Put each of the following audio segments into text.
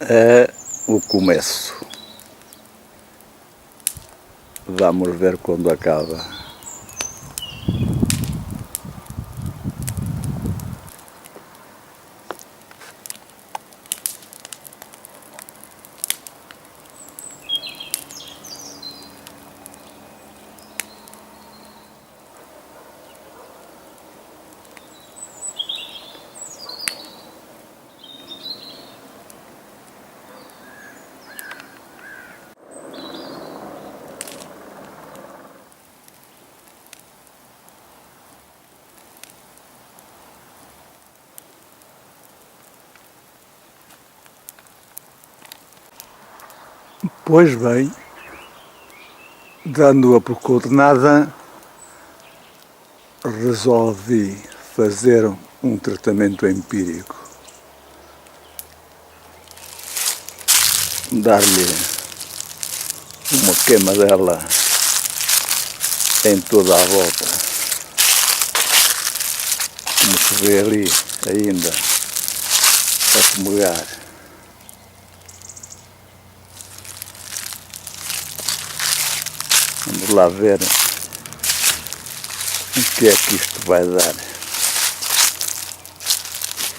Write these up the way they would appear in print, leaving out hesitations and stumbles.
É o começo. Vamos ver quando acaba. Pois bem, dando-a por coordenada, resolvi fazer um tratamento empírico. Dar-lhe uma queimadela em toda a volta, como se vê ali ainda a fumegar. Vamos lá ver o que é que isto vai dar.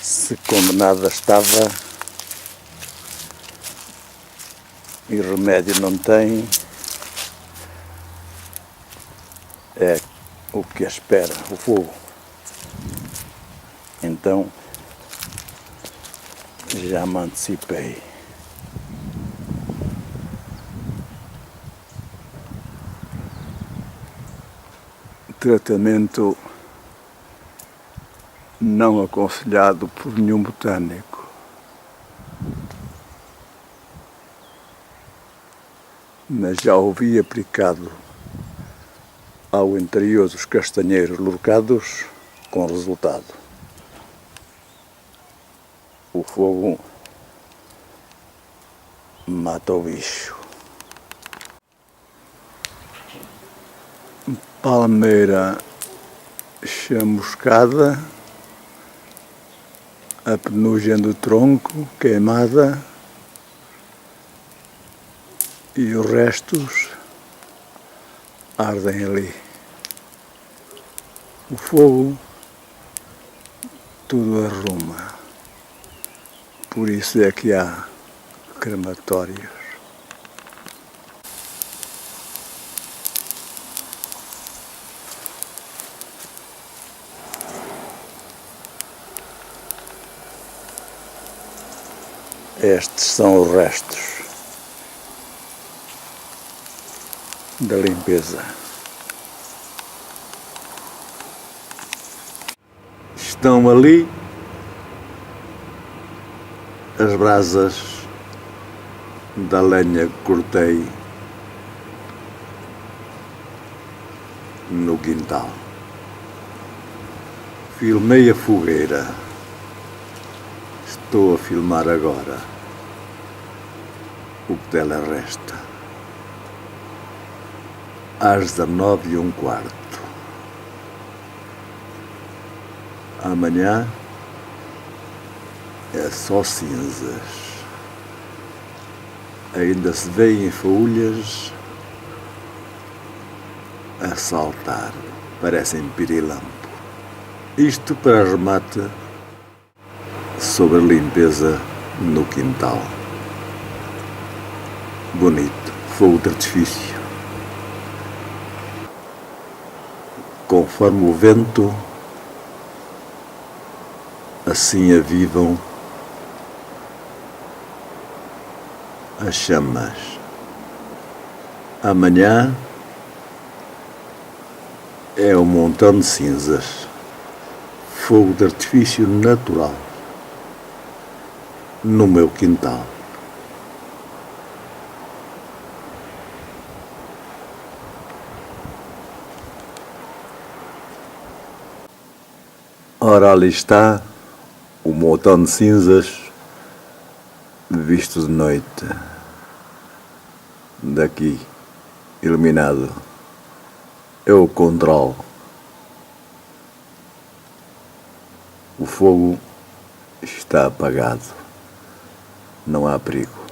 Se condenada estava e remédio não tem, é o que espera, o fogo. Então, já me antecipei. Tratamento não aconselhado por nenhum botânico. Mas já ouvi aplicado ao interior dos castanheiros lurcados com resultado. O fogo mata o bicho. Palmeira chamuscada, a penugem do tronco queimada e os restos ardem ali. O fogo tudo arruma. Por isso é que há crematórios. Estes são os restos da limpeza. Estão ali as brasas da lenha que cortei no quintal. Filmei a fogueira. Estou a filmar agora o que dela resta. Às 19h15. Amanhã é só cinzas. Ainda se vêem folhas a saltar, parecem pirilampo. Isto para remate sobre a limpeza no quintal. Bonito, fogo de artifício. Conforme o vento, assim avivam as chamas. Amanhã é um montão de cinzas. Fogo de artifício natural no meu quintal. Ora, ali está o montão de cinzas visto de noite, daqui, iluminado. É o controle. O fogo está apagado. não há perigo.